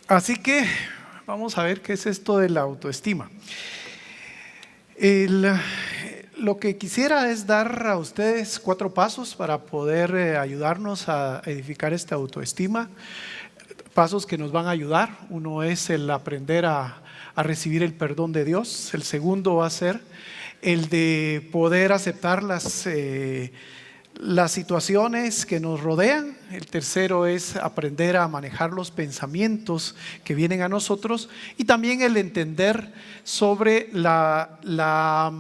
Así que vamos a ver qué es esto de la autoestima. Lo que quisiera es dar a ustedes 4 pasos para poder ayudarnos a edificar esta autoestima. Pasos que nos van a ayudar. Uno es el aprender a recibir el perdón de Dios. El segundo va a ser el de poder aceptar las situaciones que nos rodean. El tercero es aprender a manejar los pensamientos que vienen a nosotros, y también el entender sobre la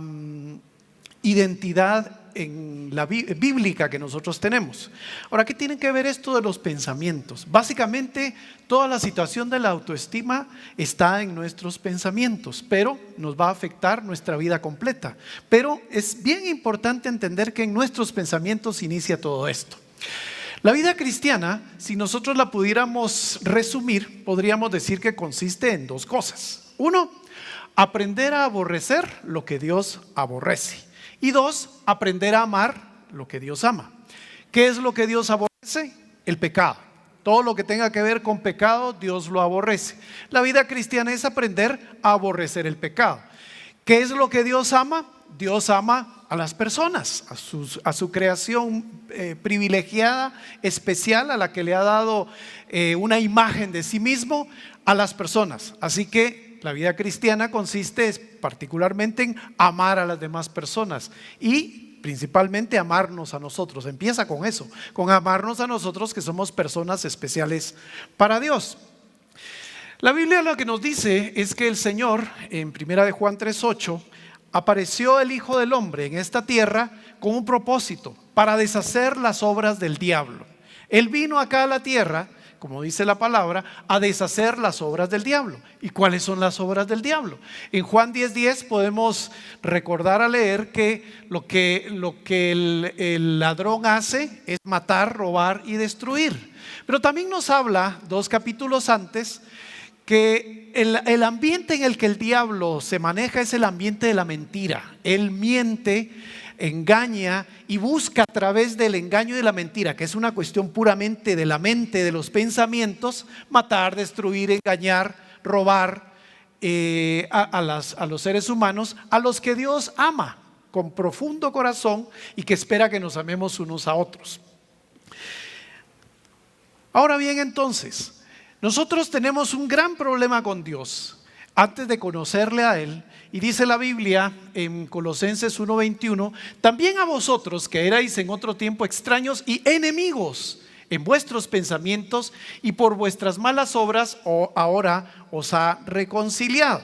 identidad en la bíblica que nosotros tenemos. Ahora, ¿qué tiene que ver esto de los pensamientos? Básicamente, toda la situación de la autoestima está en nuestros pensamientos, pero nos va a afectar nuestra vida completa. Pero es bien importante entender que en nuestros pensamientos inicia todo esto. La vida cristiana, si nosotros la pudiéramos resumir, podríamos decir que consiste en 2 cosas. 1, aprender a aborrecer lo que Dios aborrece. Y 2, aprender a amar lo que Dios ama. ¿Qué es lo que Dios aborrece? El pecado. Todo lo que tenga que ver con pecado, Dios lo aborrece. La vida cristiana es aprender a aborrecer el pecado. ¿Qué es lo que Dios ama? Dios ama a las personas, a su creación privilegiada, especial, a la que le ha dado una imagen de sí mismo, a las personas. Así que la vida cristiana consiste particularmente en amar a las demás personas y principalmente amarnos a nosotros. Empieza con eso, con amarnos a nosotros, que somos personas especiales para Dios. La Biblia lo que nos dice es que el Señor, en 1 de Juan 3:8, apareció el Hijo del Hombre en esta tierra con un propósito: para deshacer las obras del diablo. Él vino acá a la tierra, como dice la palabra, a deshacer las obras del diablo. ¿Y cuáles son las obras del diablo? En Juan 10:10 podemos recordar a leer que lo que el ladrón hace es matar, robar y destruir. Pero también nos habla 2 capítulos antes que el ambiente en el que el diablo se maneja es el ambiente de la mentira. Él miente, engaña y busca a través del engaño y de la mentira, que es una cuestión puramente de la mente, de los pensamientos, matar, destruir, engañar, robar a los seres humanos, a los que Dios ama con profundo corazón y que espera que nos amemos unos a otros. Ahora bien, entonces, nosotros tenemos un gran problema con Dios antes de conocerle a Él. Y dice la Biblia en Colosenses 1:21: también a vosotros que erais en otro tiempo extraños y enemigos en vuestros pensamientos, y por vuestras malas obras ahora os ha reconciliado.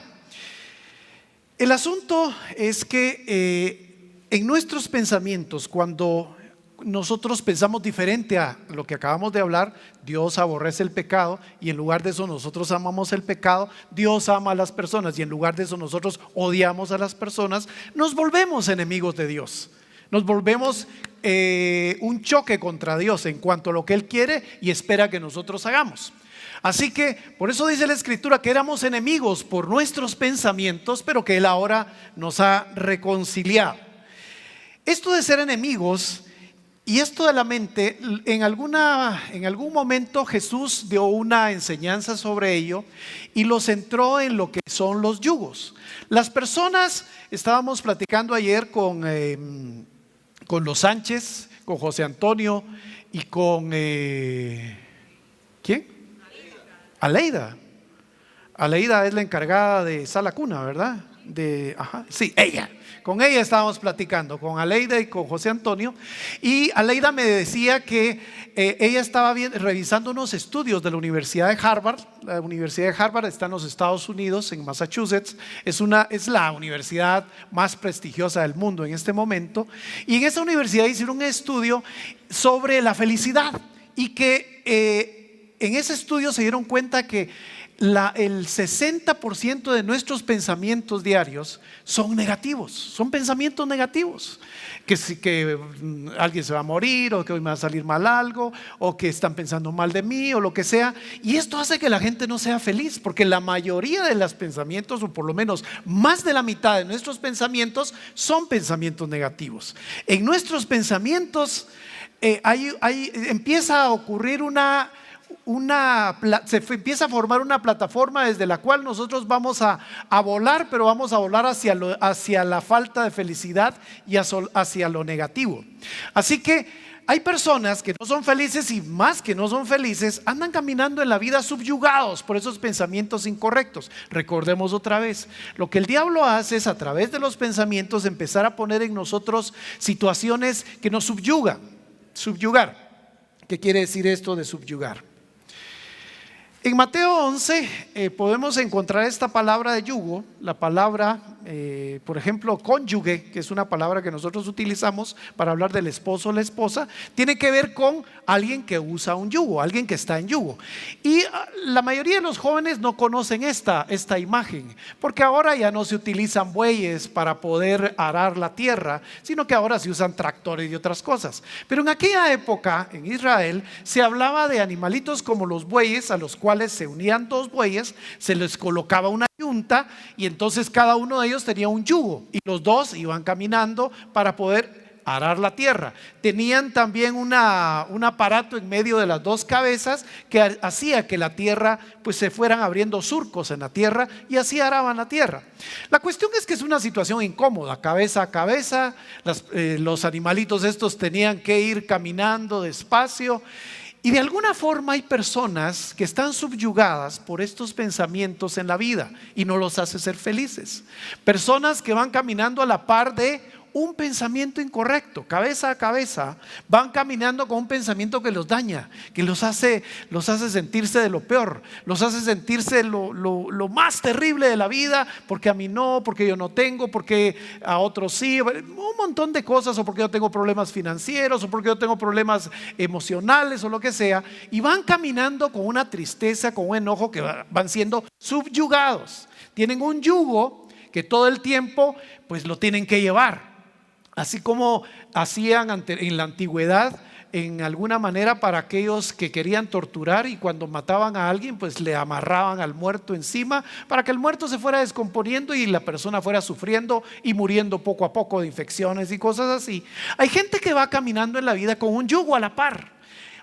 El asunto es que en nuestros pensamientos, cuando nosotros pensamos diferente a lo que acabamos de hablar, Dios aborrece el pecado, y en lugar de eso nosotros amamos el pecado. Dios ama a las personas, y en lugar de eso nosotros odiamos a las personas. Nos volvemos enemigos de Dios. Nos volvemos un choque contra Dios en cuanto a lo que Él quiere y espera que nosotros hagamos. Así que por eso dice la Escritura que éramos enemigos por nuestros pensamientos, pero que Él ahora nos ha reconciliado. Esto de ser enemigos y esto de la mente, en algún momento Jesús dio una enseñanza sobre ello y lo centró en lo que son los yugos. Las personas, estábamos platicando ayer con los Sánchez, con José Antonio y con ¿quién? Aleida. Aleida es la encargada de Sala Cuna, ¿verdad? Sí, ella. Con ella estábamos platicando, con Aleida y con José Antonio. Y Aleida me decía que ella estaba revisando unos estudios de la Universidad de Harvard. La Universidad de Harvard está en los Estados Unidos, en Massachusetts. Es la universidad más prestigiosa del mundo en este momento. Y en esa universidad hicieron un estudio sobre la felicidad. Y que en ese estudio se dieron cuenta que el 60% de nuestros pensamientos diarios son negativos, son pensamientos negativos. Que alguien se va a morir, o que hoy me va a salir mal algo, o que están pensando mal de mí, o lo que sea. Y esto hace que la gente no sea feliz, porque la mayoría de los pensamientos, o por lo menos más de la mitad de nuestros pensamientos, son pensamientos negativos. En nuestros pensamientos empieza a ocurrir empieza a formar una plataforma desde la cual nosotros vamos a volar, pero vamos a volar hacia la falta de felicidad y hacia lo negativo. Así que hay personas que no son felices, y más que no son felices, andan caminando en la vida subyugados por esos pensamientos incorrectos. Recordemos otra vez, lo que el diablo hace es, a través de los pensamientos, empezar a poner en nosotros situaciones que nos subyugan. Subyugar. ¿Qué quiere decir esto de subyugar? En Mateo 11 podemos encontrar esta palabra de yugo, la palabra, por ejemplo, cónyuge, que es una palabra que nosotros utilizamos para hablar del esposo o la esposa, tiene que ver con alguien que usa un yugo, alguien que está en yugo. Y la mayoría de los jóvenes no conocen esta imagen, porque ahora ya no se utilizan bueyes para poder arar la tierra, sino que ahora se usan tractores y otras cosas. Pero en aquella época, en Israel, se hablaba de animalitos como los bueyes, a los cuales se unían dos bueyes, se les colocaba una yunta y entonces cada uno de ellos tenía un yugo y los dos iban caminando para poder arar la tierra. Tenían también un aparato en medio de las dos cabezas que hacía que la tierra pues se fueran abriendo surcos en la tierra y así araban la tierra. La cuestión es que es una situación incómoda, cabeza a cabeza, los animalitos estos tenían que ir caminando despacio. Y de alguna forma hay personas que están subyugadas por estos pensamientos en la vida y no los hace ser felices. Personas que van caminando a la par de un pensamiento incorrecto, cabeza a cabeza, van caminando con un pensamiento que los daña, que los hace sentirse de lo peor, los hace sentirse lo más terrible de la vida, porque a mí no, porque yo no tengo, porque a otros sí, un montón de cosas, o porque yo tengo problemas financieros, o porque yo tengo problemas emocionales, o lo que sea, y van caminando con una tristeza, con un enojo, que van siendo subyugados. Tienen un yugo que todo el tiempo pues lo tienen que llevar. Así como hacían en la antigüedad, en alguna manera, para aquellos que querían torturar, y cuando mataban a alguien pues le amarraban al muerto encima para que el muerto se fuera descomponiendo y la persona fuera sufriendo y muriendo poco a poco de infecciones y cosas así. Hay gente que va caminando en la vida con un yugo a la par,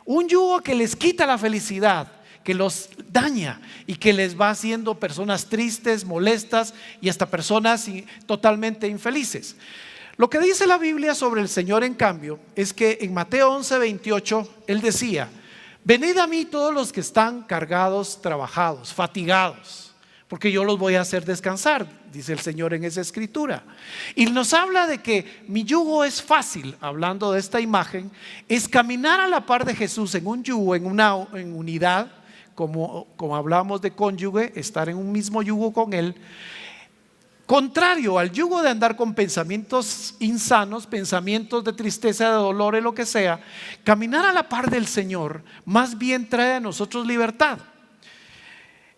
un yugo que les quita la felicidad, que los daña y que les va haciendo personas tristes, molestas y hasta personas totalmente infelices. Lo que dice la Biblia sobre el Señor, en cambio, es que en Mateo 11:28 Él decía: venid a mí todos los que están cargados, trabajados, fatigados, porque yo los voy a hacer descansar, dice el Señor en esa escritura. Y nos habla de que mi yugo es fácil. Hablando de esta imagen, es caminar a la par de Jesús en un yugo, en unidad, como hablamos de cónyuge, estar en un mismo yugo con Él. Contrario al yugo de andar con pensamientos insanos, pensamientos de tristeza, de dolor, lo que sea, caminar a la par del Señor más bien trae a nosotros libertad.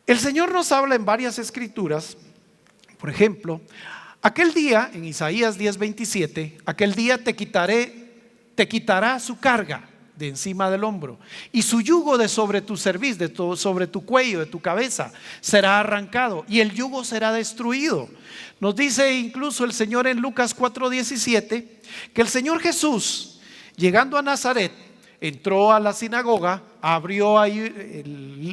El Señor nos habla en varias escrituras. Por ejemplo, aquel día, en Isaías 10:27, aquel día te quitará su carga de encima del hombro, y su yugo de sobre tu cerviz, sobre tu cuello, de tu cabeza, será arrancado, y el yugo será destruido. Nos dice incluso el Señor en Lucas 4:17 que el Señor Jesús, llegando a Nazaret, entró a la sinagoga, abrió ahí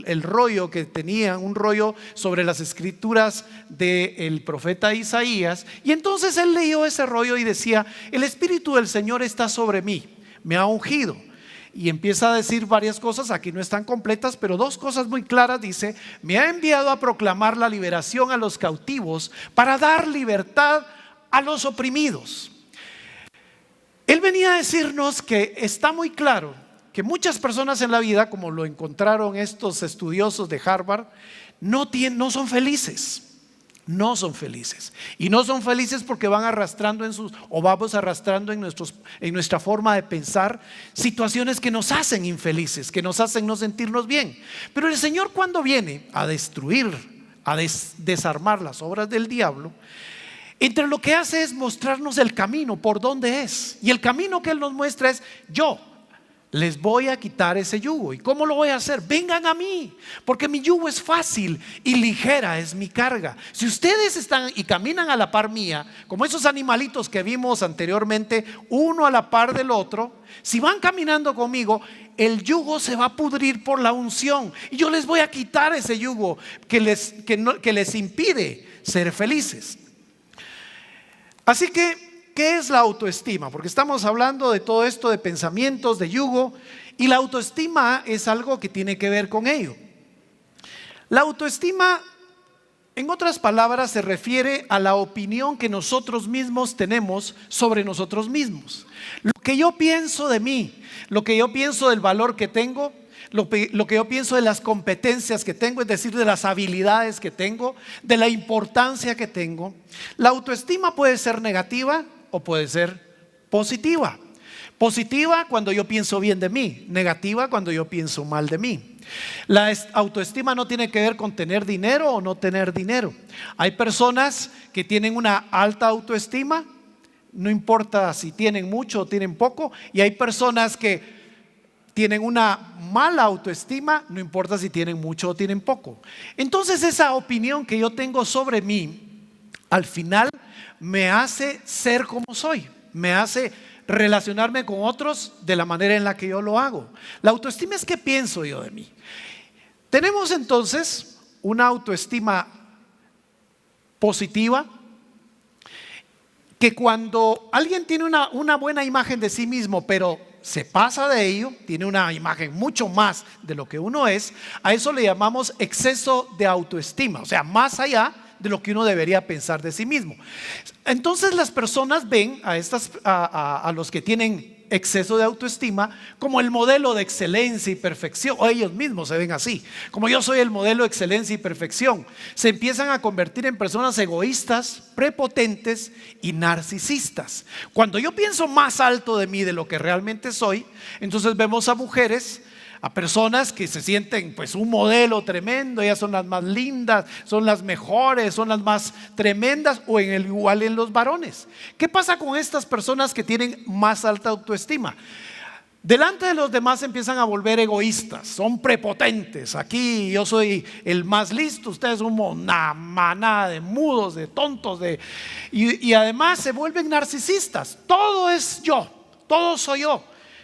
el rollo que tenían, un rollo sobre las escrituras del profeta Isaías, y entonces él leyó ese rollo y decía: el Espíritu del Señor está sobre mí, me ha ungido. Y empieza a decir varias cosas, aquí no están completas, pero dos cosas muy claras. Dice: me ha enviado a proclamar la liberación a los cautivos, para dar libertad a los oprimidos. Él venía a decirnos que está muy claro que muchas personas en la vida, como lo encontraron estos estudiosos de Harvard, no son felices. No son felices, y no son felices porque van arrastrando vamos arrastrando en nuestra forma de pensar situaciones que nos hacen infelices, que nos hacen no sentirnos bien. Pero el Señor, cuando viene a destruir, a desarmar las obras del diablo, entre lo que hace es mostrarnos el camino por donde es, y el camino que Él nos muestra es: yo les voy a quitar ese yugo. ¿Y cómo lo voy a hacer? Vengan a mí, porque mi yugo es fácil y ligera es mi carga. Si ustedes están y caminan a la par mía, como esos animalitos que vimos anteriormente, uno a la par del otro, si van caminando conmigo, el yugo se va a pudrir por la unción y yo les voy a quitar ese yugo que les impide ser felices. Así que, ¿qué es la autoestima? Porque estamos hablando de todo esto de pensamientos, de yugo, y la autoestima es algo que tiene que ver con ello. La autoestima, en otras palabras, se refiere a la opinión que nosotros mismos tenemos sobre nosotros mismos. Lo que yo pienso de mí, lo que yo pienso del valor que tengo, lo que yo pienso de las competencias que tengo, es decir, de las habilidades que tengo, de la importancia que tengo. La autoestima puede ser negativa o puede ser positiva. Positiva cuando yo pienso bien de mí, negativa cuando yo pienso mal de mí. La autoestima no tiene que ver con tener dinero o no tener dinero. Hay personas que tienen una alta autoestima, no importa si tienen mucho o tienen poco, y hay personas que tienen una mala autoestima, no importa si tienen mucho o tienen poco. Entonces esa opinión que yo tengo sobre mí, al final me hace ser como soy, me hace relacionarme con otros de la manera en la que yo lo hago. La autoestima es qué pienso yo de mí. Tenemos entonces una autoestima positiva, que cuando alguien tiene una buena imagen de sí mismo, pero se pasa de ello, tiene una imagen mucho más de lo que uno es, a eso le llamamos exceso de autoestima, o sea, más allá de lo que uno debería pensar de sí mismo. Entonces las personas ven a los que tienen exceso de autoestima como el modelo de excelencia y perfección, o ellos mismos se ven así, como yo soy el modelo de excelencia y perfección. Se empiezan a convertir en personas egoístas, prepotentes y narcisistas. Cuando yo pienso más alto de mí de lo que realmente soy, entonces vemos a mujeres, a personas que se sienten pues un modelo tremendo, ellas son las más lindas, son las mejores, son las más tremendas, o igual en los varones. ¿Qué pasa con estas personas que tienen más alta autoestima? Delante de los demás empiezan a volver egoístas, son prepotentes. Aquí yo soy el más listo, ustedes son una manada de mudos, de tontos, y además se vuelven narcisistas. Todo es yo, todo soy yo,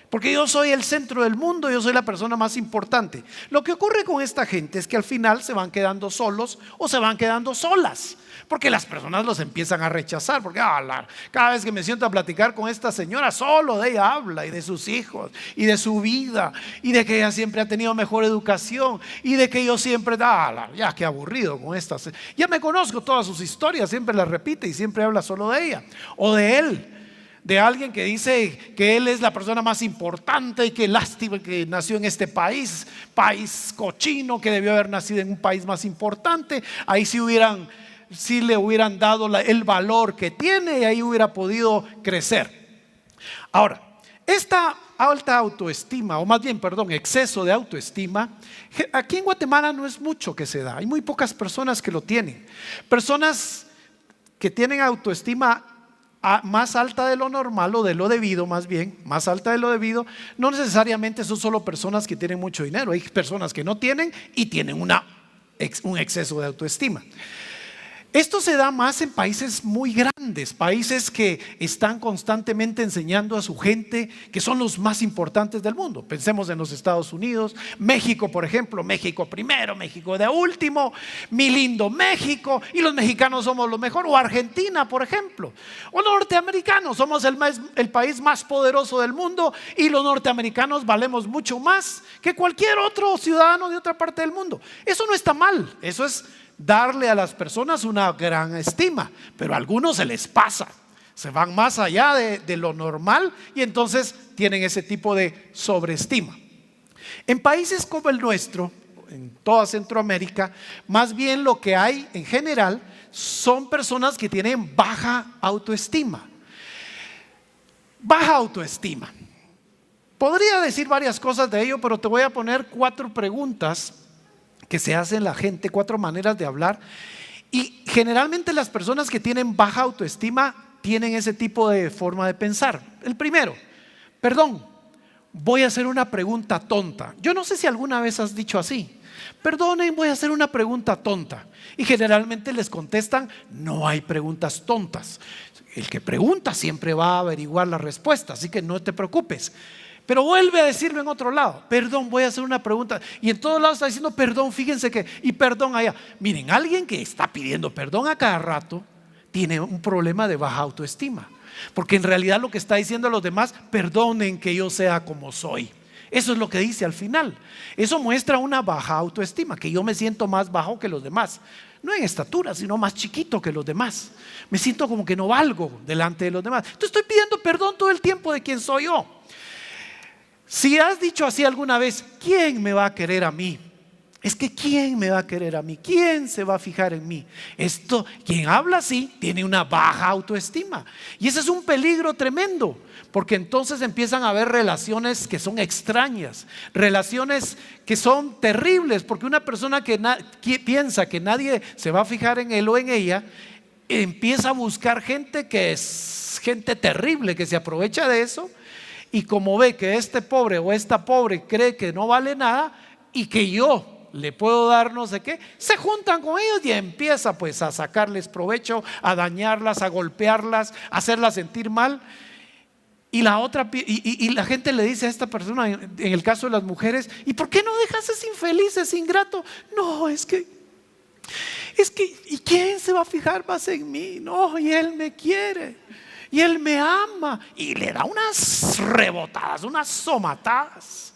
porque yo soy el centro del mundo, yo soy la persona más importante. Lo que ocurre con esta gente es que al final se van quedando solos o se van quedando solas, porque las personas los empiezan a rechazar. Porque cada vez que me siento a platicar con esta señora, solo de ella habla, y de sus hijos, y de su vida, y de que ella siempre ha tenido mejor educación, y de que yo siempre, ya qué aburrido con estas. Ya me conozco todas sus historias, siempre las repite y siempre habla solo de ella o de él. De alguien que dice que él es la persona más importante y que lástima que nació en este país cochino, que debió haber nacido en un país más importante. Ahí sí le hubieran dado el valor que tiene y ahí hubiera podido crecer. Ahora, esta alta autoestima, o más bien, perdón, exceso de autoestima, aquí en Guatemala no es mucho que se da. Hay muy pocas personas que lo tienen. Personas que tienen autoestima más alta de lo normal, o de lo debido, más bien, más alta de lo debido, no necesariamente son solo personas que tienen mucho dinero. Hay personas que no tienen y tienen un exceso de autoestima. Esto se da más en países muy grandes, países que están constantemente enseñando a su gente que son los más importantes del mundo. Pensemos en los Estados Unidos, México, por ejemplo, México primero, México de último, mi lindo México, y los mexicanos somos lo mejor. O Argentina, por ejemplo, o norteamericanos, somos el país más poderoso del mundo, y los norteamericanos valemos mucho más que cualquier otro ciudadano de otra parte del mundo. Eso no está mal, eso es darle a las personas una gran estima, pero a algunos se les pasa, se van más allá de lo normal y entonces tienen ese tipo de sobreestima. En países como el nuestro, en toda Centroamérica, más bien lo que hay en general son personas que tienen baja autoestima. Baja autoestima. Podría decir varias cosas de ello, pero te voy a poner 4 preguntas que se hacen la gente, 4 maneras de hablar. Y generalmente las personas que tienen baja autoestima tienen ese tipo de forma de pensar. El primero, perdón, voy a hacer una pregunta tonta. Yo no sé si alguna vez has dicho así: perdonen, voy a hacer una pregunta tonta. Y generalmente les contestan: no hay preguntas tontas. El que pregunta siempre va a averiguar la respuesta, así que no te preocupes. Pero vuelve a decirlo en otro lado: perdón, voy a hacer una pregunta. Y en todos lados está diciendo perdón, fíjense que, y perdón allá. Miren, alguien que está pidiendo perdón a cada rato tiene un problema de baja autoestima, porque en realidad lo que está diciendo a los demás: perdonen que yo sea como soy. Eso es lo que dice al final. Eso muestra una baja autoestima, que yo me siento más bajo que los demás. No en estatura, sino más chiquito que los demás. Me siento como que no valgo delante de los demás. Entonces estoy pidiendo perdón todo el tiempo de quién soy yo. Si has dicho así alguna vez: ¿quién me va a querer a mí? Es que ¿quién me va a querer a mí? ¿Quién se va a fijar en mí? Quien habla así tiene una baja autoestima. Y ese es un peligro tremendo, porque entonces empiezan a haber relaciones que son extrañas, relaciones que son terribles, porque una persona que piensa que nadie se va a fijar en él o en ella, empieza a buscar gente que es gente terrible, que se aprovecha de eso. Y como ve que este pobre o esta pobre cree que no vale nada y que yo le puedo dar no sé qué, se juntan con ellos y empieza pues a sacarles provecho, a dañarlas, a golpearlas, a hacerlas sentir mal. Y la gente le dice a esta persona, en el caso de las mujeres: ¿y por qué no dejas ese infeliz, ese ingrato? No, es que ¿y quién se va a fijar más en mí? No, y él me quiere y él me ama. Y le da unas rebotadas, unas somatadas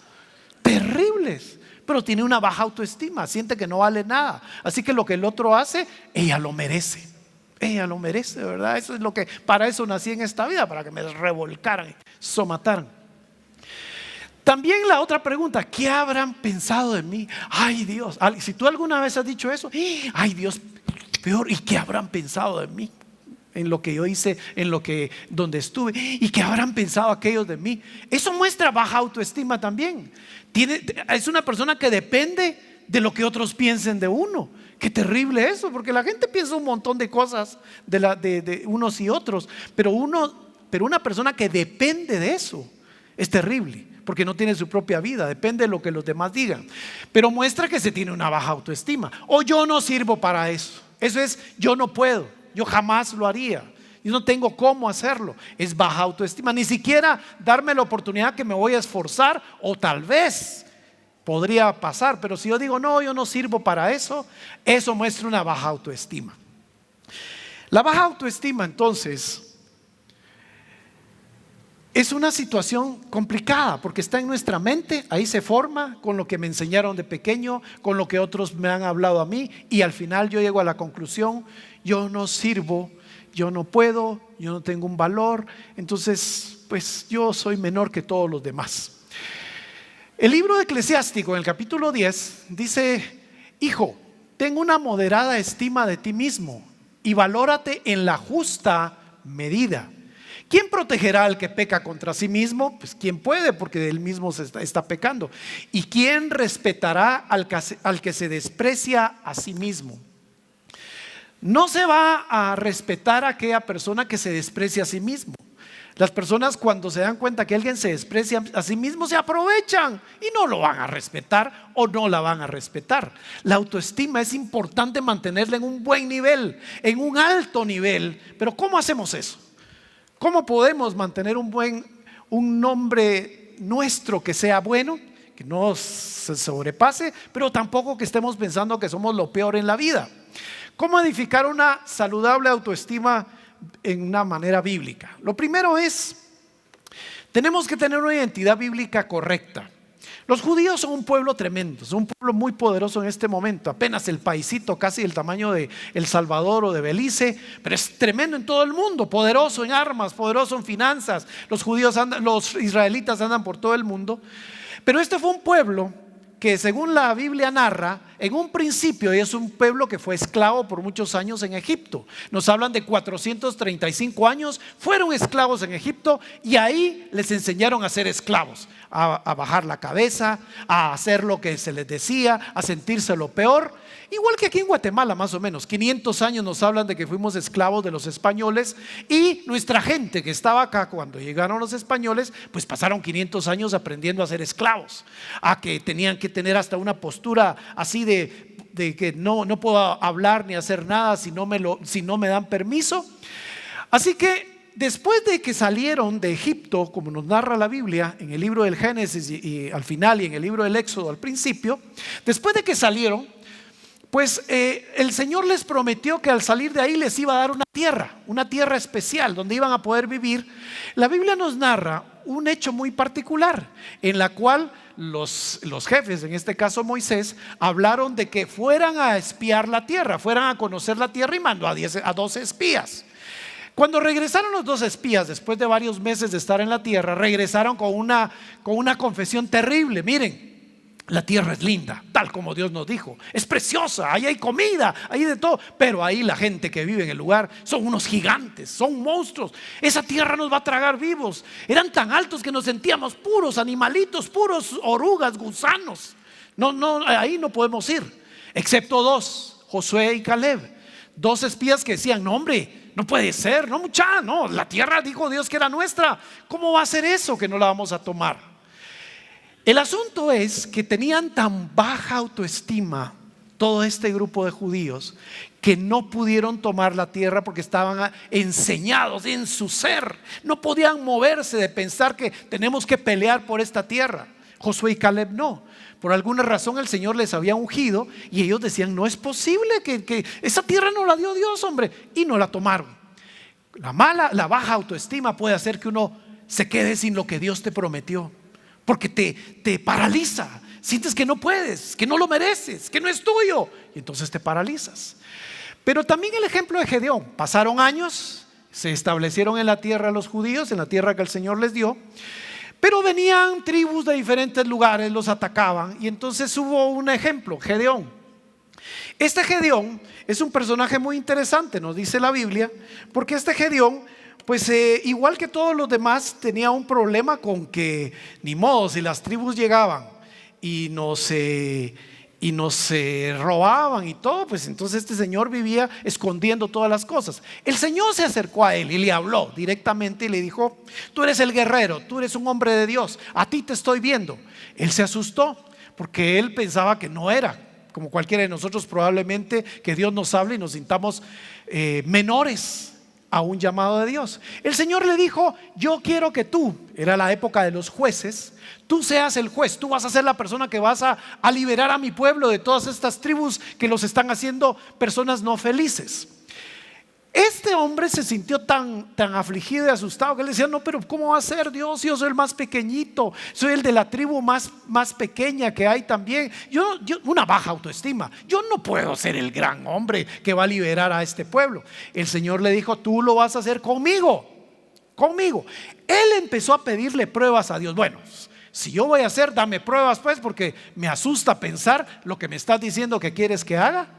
terribles, pero tiene una baja autoestima, siente que no vale nada. Así que lo que el otro hace, ella lo merece. Ella lo merece, ¿verdad? Eso es lo que, para eso nací en esta vida, para que me revolcaran y somataran. También la otra pregunta: ¿qué habrán pensado de mí? Ay Dios, si tú alguna vez has dicho eso: ay Dios, peor, ¿y qué habrán pensado de mí? En lo que yo hice, donde estuve, ¿y qué habrán pensado aquellos de mí? Eso muestra baja autoestima también. Es una persona que depende de lo que otros piensen de uno. Qué terrible eso, porque la gente piensa un montón de cosas de unos y otros, pero una persona que depende de eso es terrible, porque no tiene su propia vida, depende de lo que los demás digan. Pero muestra que se tiene una baja autoestima. O yo no sirvo para eso. Eso es: yo no puedo, yo jamás lo haría, yo no tengo cómo hacerlo. Es baja autoestima. Ni siquiera darme la oportunidad que me voy a esforzar, o tal vez podría pasar, pero si yo digo: no, yo no sirvo para eso, eso muestra una baja autoestima. La baja autoestima entonces es una situación complicada, porque está en nuestra mente, ahí se forma con lo que me enseñaron de pequeño, con lo que otros me han hablado a mí, y al final yo llego a la conclusión: yo no sirvo, yo no puedo, yo no tengo un valor, entonces pues yo soy menor que todos los demás. El libro de Eclesiástico en el capítulo 10 dice: hijo, ten una moderada estima de ti mismo y valórate en la justa medida. ¿Quién protegerá al que peca contra sí mismo? Pues ¿quién puede? Porque él mismo está pecando. ¿Y quién respetará al que se desprecia a sí mismo? No se va a respetar a aquella persona que se desprecia a sí mismo. Las personas, cuando se dan cuenta que alguien se desprecia a sí mismo, se aprovechan y no lo van a respetar o no la van a respetar. La autoestima es importante mantenerla en un buen nivel, en un alto nivel. Pero ¿cómo hacemos eso? ¿Cómo podemos mantener un nombre nuestro que sea bueno, que no se sobrepase, pero tampoco que estemos pensando que somos lo peor en la vida? ¿Cómo edificar una saludable autoestima en una manera bíblica? Lo primero es: tenemos que tener una identidad bíblica correcta. Los judíos son un pueblo tremendo, son un pueblo muy poderoso en este momento. Apenas el paisito casi del tamaño de El Salvador o de Belice, pero es tremendo en todo el mundo, poderoso en armas, poderoso en finanzas. Los israelitas andan por todo el mundo. Pero este fue un pueblo que, según la Biblia narra, en un principio es un pueblo que fue esclavo por muchos años en Egipto. Nos hablan de 435 años, fueron esclavos en Egipto, y ahí les enseñaron a ser esclavos, a bajar la cabeza, a hacer lo que se les decía, a sentirse lo peor. igual que aquí en Guatemala más o menos. 500 años nos hablan de que fuimos esclavos de los españoles, y nuestra gente que estaba acá cuando llegaron los españoles, pues pasaron 500 años aprendiendo a ser esclavos, a que tenían que tener hasta una postura así de que no puedo hablar ni hacer nada si no me dan permiso. Así que después de que salieron de Egipto, como nos narra la Biblia en el libro del Génesis y al final, y en el libro del Éxodo al principio, después de que salieron, pues el Señor les prometió que al salir de ahí les iba a dar una tierra especial donde iban a poder vivir. La Biblia nos narra un hecho muy particular en la cual los jefes, en este caso Moisés, hablaron de que fueran a espiar la tierra, fueran a conocer la tierra, y mandó a 12 espías. Cuando regresaron los 2 espías, después de varios meses de estar en la tierra, regresaron con una confesión terrible. Miren, la tierra es linda, tal como Dios nos dijo, es preciosa, ahí hay comida, hay de todo, pero ahí la gente que vive en el lugar son unos gigantes, son monstruos. Esa tierra nos va a tragar vivos. Eran tan altos que nos sentíamos puros animalitos, puros orugas, gusanos. Ahí no podemos ir, excepto 2, Josué y Caleb, 2 espías que decían: no, hombre, no puede ser, no, la tierra dijo Dios que era nuestra, ¿cómo va a ser eso que no la vamos a tomar? El asunto es que tenían tan baja autoestima todo este grupo de judíos que no pudieron tomar la tierra porque estaban enseñados en su ser, no podían moverse de pensar que tenemos que pelear por esta tierra. Josué y Caleb no, por alguna razón el Señor les había ungido y ellos decían: no es posible que esa tierra no la dio Dios, hombre, y no la tomaron. La baja autoestima puede hacer que uno se quede sin lo que Dios te prometió, porque te paraliza. Sientes que no puedes, que no lo mereces, que no es tuyo, y entonces te paralizas. Pero también el ejemplo de Gedeón: pasaron años, se establecieron en la tierra los judíos, en la tierra que el Señor les dio, pero venían tribus de diferentes lugares, los atacaban, y entonces hubo un ejemplo, Gedeón. Este Gedeón es un personaje muy interesante, nos dice la Biblia, porque este Gedeón, pues igual que todos los demás, tenía un problema con que ni modo, si las tribus llegaban y nos robaban y todo, pues entonces este señor vivía escondiendo todas las cosas. El Señor se acercó a él y le habló directamente y le dijo: tú eres el guerrero, tú eres un hombre de Dios, a ti te estoy viendo. Él se asustó porque él pensaba que no era, como cualquiera de nosotros probablemente, que Dios nos hable y nos sintamos menores a un llamado de Dios. El Señor le dijo: yo quiero que tú, era la época de los jueces, tú seas el juez, tú vas a ser la persona que vas a liberar a mi pueblo de todas estas tribus que los están haciendo personas no felices. Este hombre se sintió tan afligido y asustado que le decía: no, pero ¿cómo va a ser, Dios? Yo soy el más pequeñito, soy el de la tribu más pequeña que hay también. Yo una baja autoestima, yo no puedo ser el gran hombre que va a liberar a este pueblo. El Señor le dijo: tú lo vas a hacer conmigo. Él empezó a pedirle pruebas a Dios. Bueno, si yo voy a hacer, dame pruebas pues, porque me asusta pensar lo que me estás diciendo que quieres que haga,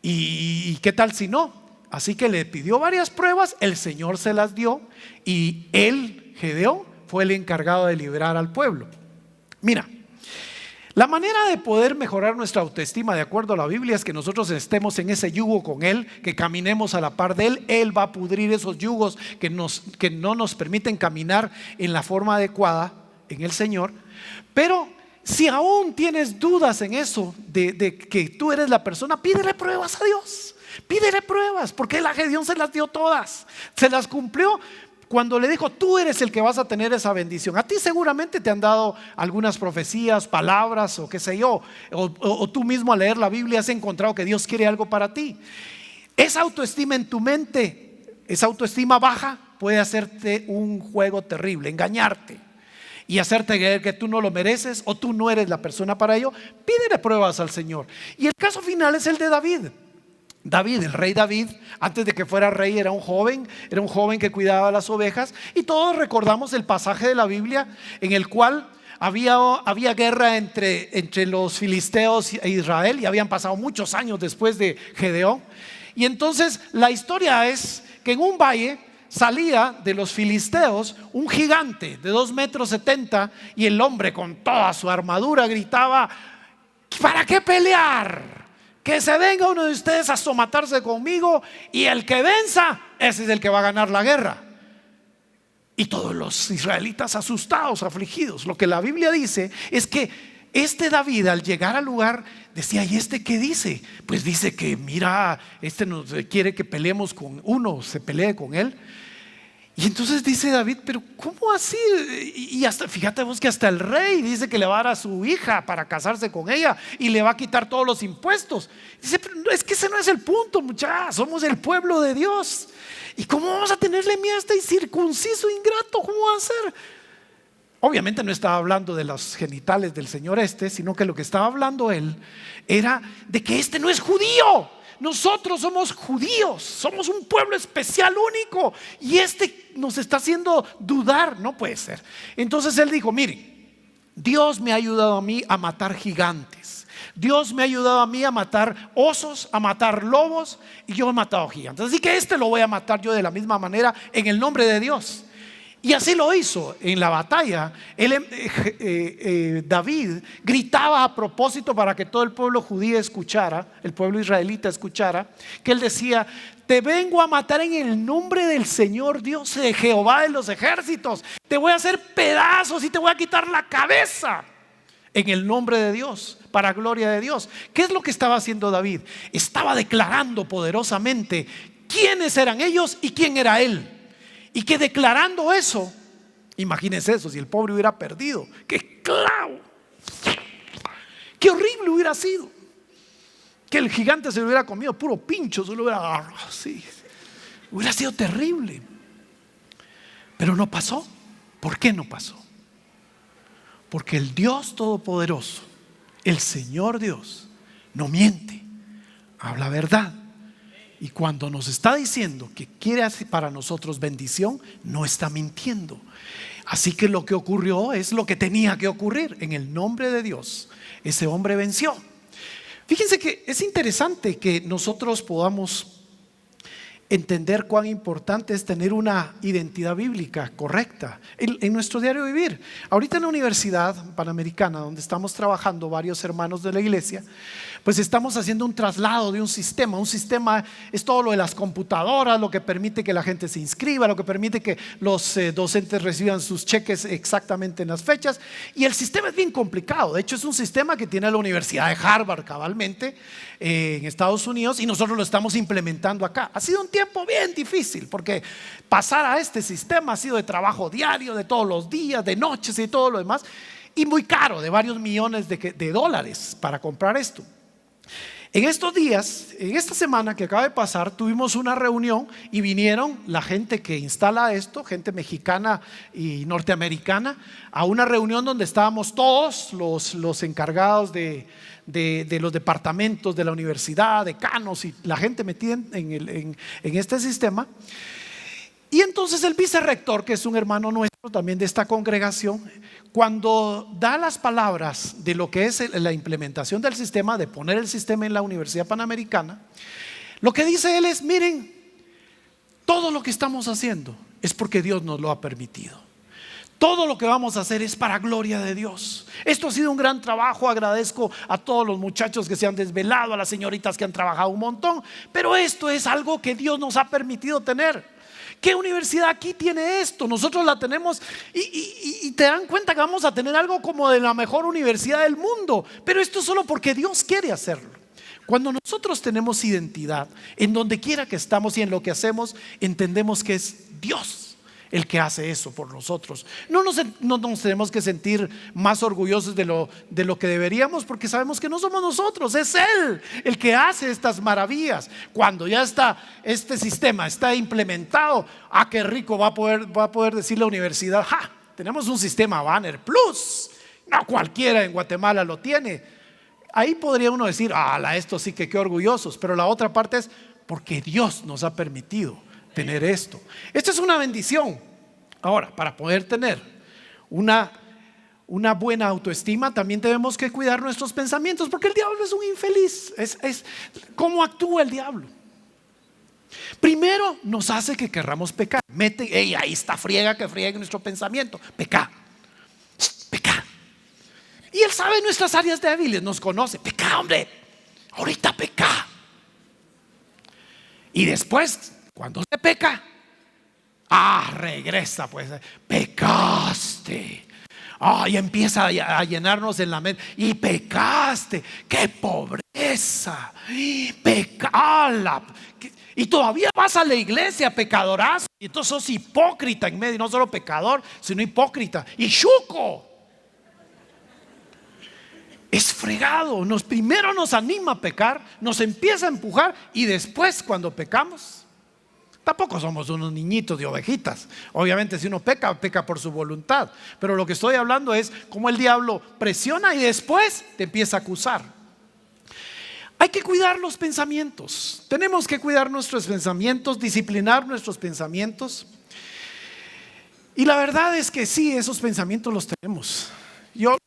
y qué tal si no. Así que le pidió varias pruebas, el Señor se las dio, y él, Gedeón, fue el encargado de liberar al pueblo. Mira, la manera de poder mejorar nuestra autoestima de acuerdo a la Biblia es que nosotros estemos en ese yugo con Él, que caminemos a la par de Él. Él va a pudrir esos yugos que no nos permiten caminar en la forma adecuada en el Señor. Pero si aún tienes dudas en eso, de que tú eres la persona, pídele pruebas a Dios. Pídele pruebas, porque a Gedeón se las dio todas, se las cumplió cuando le dijo: tú eres el que vas a tener esa bendición. A ti seguramente te han dado algunas profecías, palabras o qué sé yo, o tú mismo al leer la Biblia has encontrado que Dios quiere algo para ti. Esa autoestima en tu mente, esa autoestima baja, puede hacerte un juego terrible, engañarte y hacerte creer que tú no lo mereces o tú no eres la persona para ello. Pídele pruebas al Señor. Y el caso final es el de David. El rey David, antes de que fuera rey, era un joven que cuidaba las ovejas, y todos recordamos el pasaje de la Biblia en el cual había guerra entre los filisteos e Israel, y habían pasado muchos años después de Gedeón. Y entonces la historia es que en un valle salía de los filisteos un gigante de 2,70 metros, y el hombre con toda su armadura gritaba: ¿para qué pelear? que se venga uno de ustedes a somatarse conmigo y el que venza, ese es el que va a ganar la guerra. Y todos los israelitas asustados, afligidos. Lo que la Biblia dice es que este David, al llegar al lugar, decía: ¿y este qué dice? Pues dice que mira, este nos quiere que peleemos con uno, se pelee con él. Y entonces dice David: pero ¿cómo así? Y hasta, fíjate vos, que hasta el rey dice que le va a dar a su hija para casarse con ella y le va a quitar todos los impuestos. Dice: pero es que ese no es el punto, muchachos, somos el pueblo de Dios. ¿Y cómo vamos a tenerle miedo a este incircunciso ingrato? ¿Cómo va a ser? Obviamente no estaba hablando de los genitales del señor sino que lo que estaba hablando él era de que este no es judío. Nosotros somos judíos, somos un pueblo especial, único, y este nos está haciendo dudar. No puede ser. Entonces él dijo: miren, Dios me ha ayudado a mí a matar gigantes, Dios me ha ayudado a mí a matar osos, a matar lobos, y yo he matado gigantes, así que este lo voy a matar yo de la misma manera en el nombre de Dios. Y así lo hizo en la batalla. David gritaba a propósito para que todo el pueblo judío escuchara, el pueblo israelita escuchara, que él decía: te vengo a matar en el nombre del Señor Dios de Jehová de los ejércitos. Te voy a hacer pedazos y te voy a quitar la cabeza en el nombre de Dios, para gloria de Dios. ¿Qué es lo que estaba haciendo David? Estaba declarando poderosamente quiénes eran ellos y quién era él. Y que declarando eso, imagínense eso, si el pobre hubiera perdido, qué clavo, qué horrible hubiera sido. Que el gigante se lo hubiera comido puro pincho, se lo hubiera agarrado así. Hubiera sido terrible. Pero no pasó. ¿Por qué no pasó? Porque el Dios Todopoderoso, el Señor Dios, no miente, habla verdad. Y cuando nos está diciendo que quiere hacer para nosotros bendición, no está mintiendo. Así que lo que ocurrió es lo que tenía que ocurrir. En el nombre de Dios, ese hombre venció. Fíjense que es interesante que nosotros podamos entender cuán importante es tener una identidad bíblica correcta en nuestro diario vivir. Ahorita en la Universidad Panamericana, donde estamos trabajando varios hermanos de la iglesia, pues estamos haciendo un traslado de un sistema. Un sistema es todo lo de las computadoras, lo que permite que la gente se inscriba, lo que permite que los docentes reciban sus cheques exactamente en las fechas. Y el sistema es bien complicado. De hecho, es un sistema que tiene la Universidad de Harvard cabalmente en Estados Unidos, y nosotros lo estamos implementando acá. Ha sido un tiempo bien difícil, porque pasar a este sistema ha sido de trabajo diario, de todos los días, de noches y todo lo demás, y muy caro, de varios millones de dólares para comprar esto. En estos días, en esta semana que acaba de pasar, tuvimos una reunión y vinieron la gente que instala esto, gente mexicana y norteamericana, a una reunión donde estábamos todos los encargados de los departamentos de la universidad, decanos y la gente metida en este sistema. Y entonces el vicerrector, que es un hermano nuestro también de esta congregación, cuando da las palabras de lo que es la implementación del sistema, de poner el sistema en la Universidad Panamericana, lo que dice él es: miren, todo lo que estamos haciendo es porque Dios nos lo ha permitido. Todo lo que vamos a hacer es para gloria de Dios. Esto ha sido un gran trabajo. Agradezco a todos los muchachos que se han desvelado, a las señoritas que han trabajado un montón, pero esto es algo que Dios nos ha permitido tener. ¿Qué universidad aquí tiene esto? Nosotros la tenemos y te dan cuenta que vamos a tener algo como de la mejor universidad del mundo, pero esto es solo porque Dios quiere hacerlo. Cuando nosotros tenemos identidad, en donde quiera que estamos y en lo que hacemos, entendemos que es Dios el que hace eso por nosotros. No nos tenemos que sentir más orgullosos de lo que deberíamos, porque sabemos que no somos nosotros, es Él el que hace estas maravillas. Cuando ya está este sistema está implementado, qué rico va a poder decir la universidad: ¡ja! Tenemos un sistema Banner Plus. No cualquiera en Guatemala lo tiene. Ahí podría uno decir: esto sí que qué orgullosos. Pero la otra parte es porque Dios nos ha permitido tener esto. Esto es una bendición. Ahora, para poder tener una buena autoestima, también tenemos que cuidar nuestros pensamientos, porque el diablo es un infeliz. ¿Cómo actúa el diablo? Primero nos hace que querramos pecar. Ahí está, friega nuestro pensamiento. Peca. Y él sabe nuestras áreas débiles, nos conoce. Peca, hombre. ahorita peca. Y después, cuando se peca, regresa, pues, pecaste. Y empieza a llenarnos en la mente. Y pecaste, qué pobreza. Pecala. Y todavía vas a la iglesia, pecadorazo. Y entonces sos hipócrita en medio. Y no solo pecador, sino hipócrita. Y chuco. Es fregado. Primero nos anima a pecar, nos empieza a empujar. Y después, cuando pecamos, tampoco somos unos niñitos de ovejitas. Obviamente si uno peca, peca por su voluntad. Pero lo que estoy hablando es cómo el diablo presiona y después te empieza a acusar. Hay que cuidar los pensamientos. Tenemos que cuidar nuestros pensamientos, disciplinar nuestros pensamientos. Y la verdad es que sí, esos pensamientos los tenemos. Yo,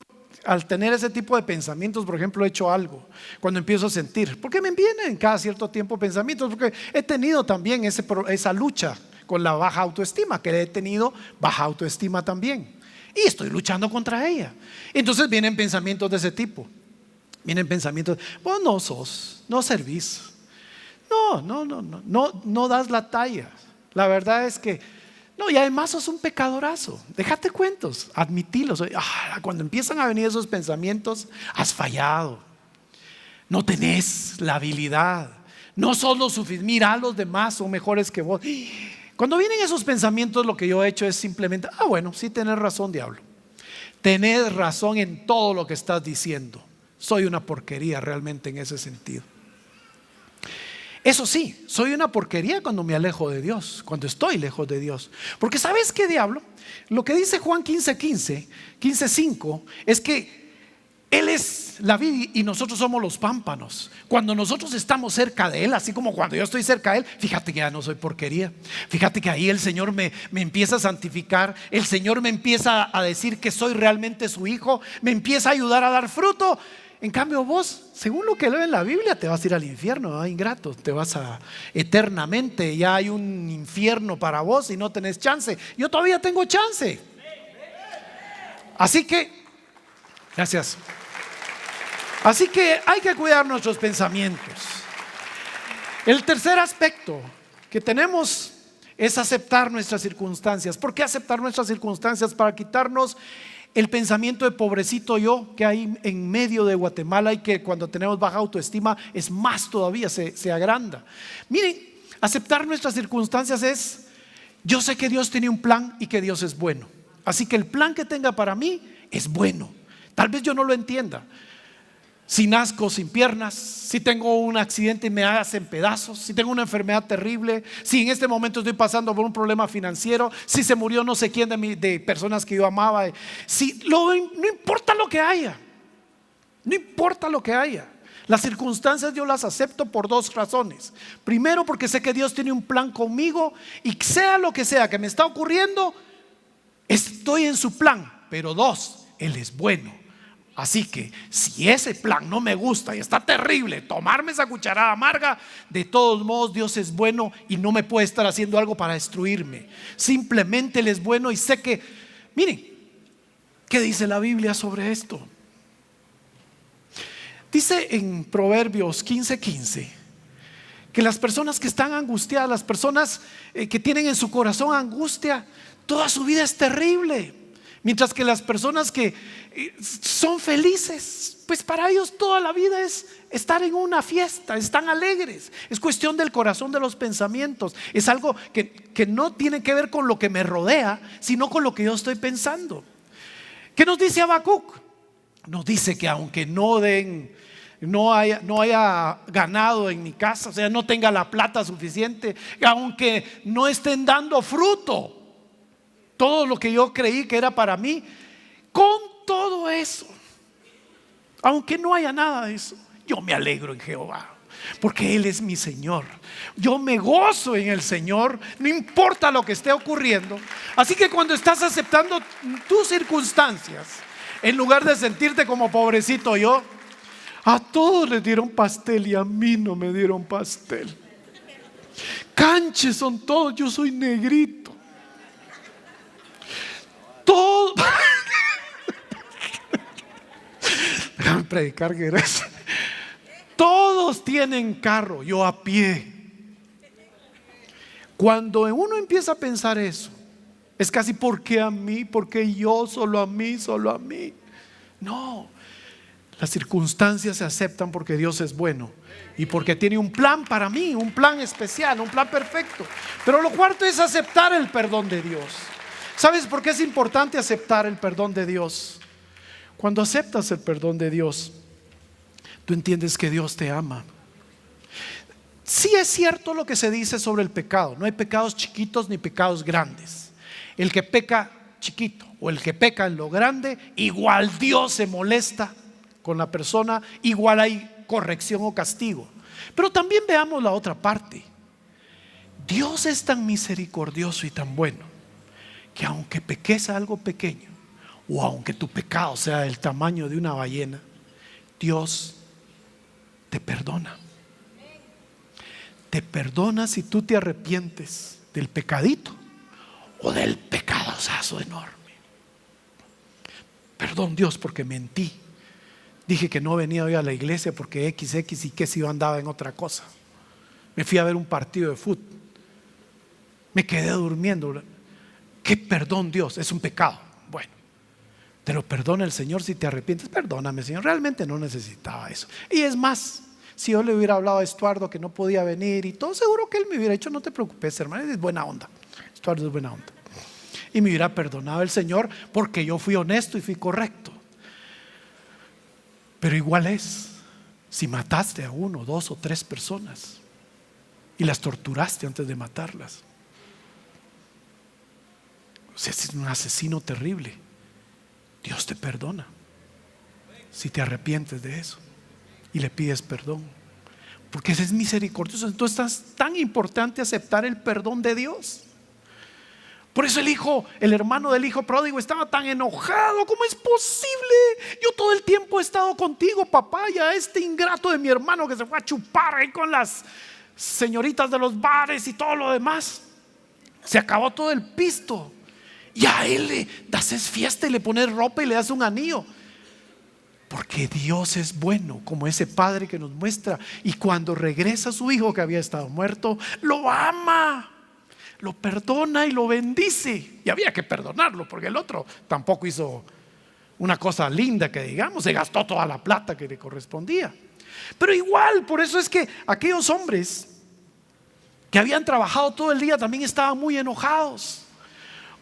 al tener ese tipo de pensamientos, por ejemplo, he hecho algo cuando empiezo a sentir, porque me vienen cada cierto tiempo pensamientos, porque he tenido también esa lucha con la baja autoestima, que he tenido baja autoestima también, y estoy luchando contra ella. Entonces vienen pensamientos de ese tipo. Vienen pensamientos: vos no sos, no servís, no das la talla. La verdad es que no, y además sos un pecadorazo. Déjate cuentos, admitilos. Cuando empiezan a venir esos pensamientos, has fallado, no tenés la habilidad, no sos lo suficiente. Mira, los demás son mejores que vos. Cuando vienen esos pensamientos, lo que yo he hecho es simplemente: bueno, sí, tenés razón, diablo. Tenés razón en todo lo que estás diciendo. Soy una porquería realmente en ese sentido. Eso sí, soy una porquería cuando me alejo de Dios, cuando estoy lejos de Dios. Porque ¿sabes qué, diablo? Lo que dice Juan 15:5 es que Él es la vid y nosotros somos los pámpanos. Cuando nosotros estamos cerca de Él, así como cuando yo estoy cerca de Él, fíjate que ya no soy porquería. Fíjate que ahí el Señor me empieza a santificar. El Señor me empieza a decir que soy realmente su hijo. Me empieza a ayudar a dar fruto. En cambio vos, según lo que leo en la Biblia, te vas a ir al infierno, ingrato. Te vas eternamente. Ya hay un infierno para vos y no tenés chance. Yo todavía tengo chance. Así que, gracias. Así que hay que cuidar nuestros pensamientos. El tercer aspecto que tenemos es aceptar nuestras circunstancias. ¿Por qué aceptar nuestras circunstancias? Para quitarnos el pensamiento de pobrecito yo que hay en medio de Guatemala, y que cuando tenemos baja autoestima es más todavía, se agranda. Miren, aceptar nuestras circunstancias es: yo sé que Dios tiene un plan y que Dios es bueno. Así que el plan que tenga para mí es bueno. Tal vez yo no lo entienda. Si nazco sin piernas, si tengo un accidente y me hagas en pedazos, si tengo una enfermedad terrible, si en este momento estoy pasando por un problema financiero, si se murió no sé quién de personas que yo amaba, no importa lo que haya, no importa lo que haya. Las circunstancias yo las acepto por dos razones. Primero, porque sé que Dios tiene un plan conmigo, y sea lo que sea que me está ocurriendo, estoy en su plan. Pero dos, Él es bueno. Así que si ese plan no me gusta y está terrible, tomarme esa cucharada amarga, de todos modos Dios es bueno y no me puede estar haciendo algo para destruirme. Simplemente Él es bueno y sé que, miren, ¿qué dice la Biblia sobre esto? Dice en Proverbios 15:15 que las personas que están angustiadas, las personas que tienen en su corazón angustia, toda su vida es terrible. Mientras que las personas que son felices, pues para ellos toda la vida es estar en una fiesta, están alegres. Es cuestión del corazón, de los pensamientos. Es algo que no tiene que ver con lo que me rodea, sino con lo que yo estoy pensando. ¿Qué nos dice Habacuc? Nos dice que aunque no haya ganado en mi casa, o sea, no tenga la plata suficiente, aunque no estén dando fruto todo lo que yo creí que era para mí, con todo eso, aunque no haya nada de eso, yo me alegro en Jehová, porque Él es mi Señor. Yo me gozo en el Señor, no importa lo que esté ocurriendo. Así que cuando estás aceptando tus circunstancias, en lugar de sentirte como pobrecito yo, a todos les dieron pastel y a mí no me dieron pastel. Canches son todos, yo soy negrito. Todo. Déjame predicar, que gracias. Todos tienen carro, yo a pie. Cuando uno empieza a pensar eso, es casi ¿por qué a mí? ¿Por qué yo? Solo a mí, solo a mí. No, las circunstancias se aceptan porque Dios es bueno y porque tiene un plan para mí, un plan especial, un plan perfecto. Pero lo cuarto es aceptar el perdón de Dios. ¿Sabes por qué es importante aceptar el perdón de Dios? Cuando aceptas el perdón de Dios, tú entiendes que Dios te ama. Sí es cierto lo que se dice sobre el pecado. No hay pecados chiquitos ni pecados grandes. El que peca chiquito o el que peca en lo grande, igual Dios se molesta con la persona, igual hay corrección o castigo. Pero también veamos la otra parte. Dios es tan misericordioso y tan bueno que aunque peques algo pequeño o aunque tu pecado sea del tamaño de una ballena, Dios te perdona. Te perdona si tú te arrepientes del pecadito o del pecadosazo enorme. Perdón Dios porque mentí. Dije que no venía hoy a la iglesia porque XX y que si yo andaba en otra cosa. Me fui a ver un partido de fútbol. Me quedé durmiendo. ¿Qué perdón Dios? Es un pecado. Bueno, te lo perdona el Señor si te arrepientes. Perdóname, Señor, realmente no necesitaba eso. Y es más, si yo le hubiera hablado a Estuardo que no podía venir y todo, seguro que él me hubiera dicho: no te preocupes, hermano, es buena onda. Estuardo es buena onda. Y me hubiera perdonado el Señor porque yo fui honesto y fui correcto. Pero igual es, si mataste a 1, 2 o 3 personas y las torturaste antes de matarlas, o sea, es un asesino terrible, Dios te perdona si te arrepientes de eso y le pides perdón, porque ese es misericordioso. Entonces es tan importante aceptar el perdón de Dios. Por eso el hermano del hijo pródigo estaba tan enojado. ¿Cómo es posible? Yo todo el tiempo he estado contigo, papá, y a este ingrato de mi hermano que se fue a chupar ahí con las señoritas de los bares y todo lo demás, se acabó todo el pisto, y a él le das fiesta y le pones ropa y le das un anillo. Porque Dios es bueno, como ese padre que nos muestra. Y cuando regresa su hijo que había estado muerto, lo ama, lo perdona y lo bendice. Y había que perdonarlo porque el otro tampoco hizo una cosa linda que digamos, se gastó toda la plata que le correspondía. Pero igual, por eso es que aquellos hombres que habían trabajado todo el día también estaban muy enojados.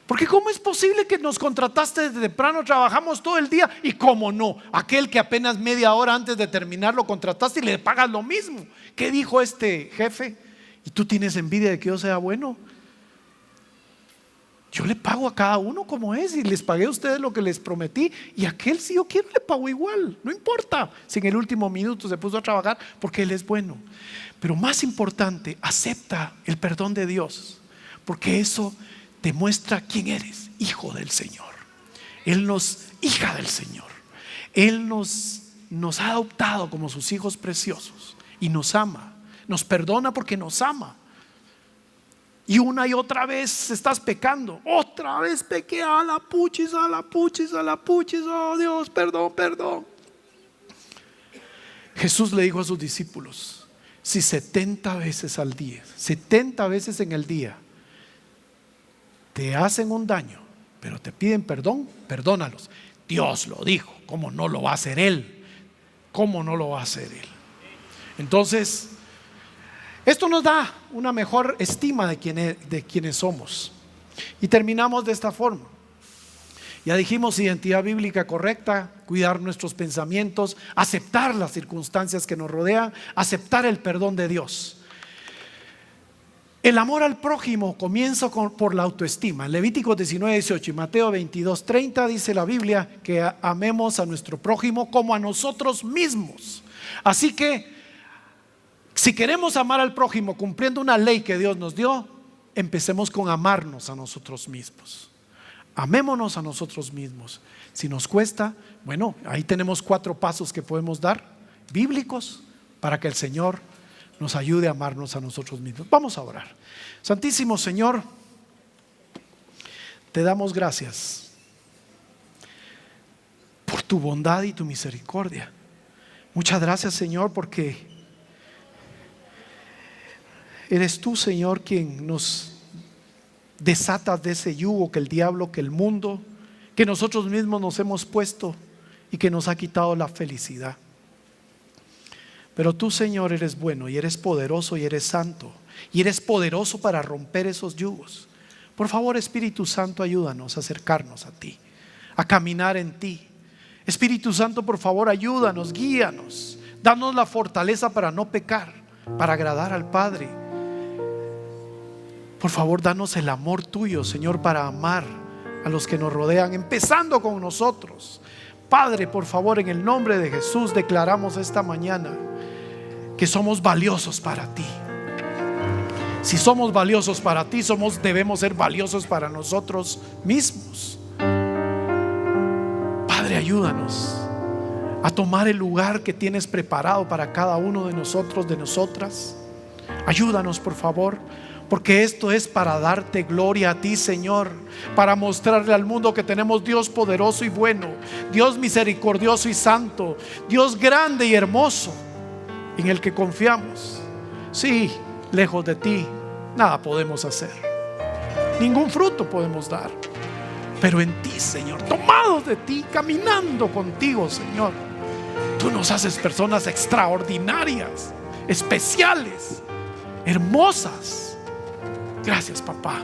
Porque ¿cómo es posible que nos contrataste desde temprano, trabajamos todo el día, y cómo no, aquel que apenas media hora antes de terminar lo contrataste y le pagas lo mismo? ¿Qué dijo este jefe? ¿Y tú tienes envidia de que yo sea bueno? Yo le pago a cada uno como es, y les pagué a ustedes lo que les prometí, y aquel, si yo quiero, le pago igual. No importa si en el último minuto se puso a trabajar, porque él es bueno. Pero más importante, acepta el perdón de Dios, porque eso te muestra quién eres, hijo del Señor. Hija del Señor. Él nos ha adoptado como sus hijos preciosos y nos ama, nos perdona porque nos ama. Y una y otra vez estás pecando. Otra vez pequé, a la puchis, oh Dios, perdón. Jesús le dijo a sus discípulos: si 70 veces al día, 70 veces en el día te hacen un daño, pero te piden perdón, perdónalos. Dios lo dijo, ¿cómo no lo va a hacer Él? ¿Cómo no lo va a hacer Él? Entonces, esto nos da una mejor estima de quienes somos. Y terminamos de esta forma. Ya dijimos: identidad bíblica correcta, cuidar nuestros pensamientos, aceptar las circunstancias que nos rodean, aceptar el perdón de Dios. El amor al prójimo comienza por la autoestima. En Levíticos 19:18 y Mateo 22:30 dice la Biblia que amemos a nuestro prójimo como a nosotros mismos. Así que si queremos amar al prójimo cumpliendo una ley que Dios nos dio, empecemos con amarnos a nosotros mismos. Amémonos a nosotros mismos. Si nos cuesta, bueno, ahí tenemos 4 pasos que podemos dar, bíblicos, para que el Señor nos ayude a amarnos a nosotros mismos. Vamos a orar. Santísimo Señor, te damos gracias por tu bondad y tu misericordia. Muchas gracias, Señor, porque eres tú, Señor, quien nos desatas de ese yugo que el diablo, que el mundo, que nosotros mismos nos hemos puesto y que nos ha quitado la felicidad. Pero tú, Señor, eres bueno y eres poderoso y eres santo y eres poderoso para romper esos yugos. Por favor, Espíritu Santo, ayúdanos a acercarnos a ti, a caminar en ti. Espíritu Santo, por favor, ayúdanos, guíanos, danos la fortaleza para no pecar, para agradar al Padre. Por favor, danos el amor tuyo, Señor, para amar a los que nos rodean, empezando con nosotros. Padre, por favor, en el nombre de Jesús declaramos esta mañana que somos valiosos para ti. Si somos valiosos para ti, debemos ser valiosos para nosotros mismos. Padre, ayúdanos a tomar el lugar que tienes preparado para cada uno de nosotros, de nosotras. Ayúdanos, por favor, porque esto es para darte gloria a ti, Señor, para mostrarle al mundo que tenemos Dios poderoso y bueno, Dios misericordioso y santo, Dios grande y hermoso, en el que confiamos. Sí, lejos de ti nada podemos hacer, ningún fruto podemos dar, pero en ti, Señor, tomados de ti, caminando contigo, Señor, tú nos haces personas extraordinarias, especiales, hermosas. Gracias, papá.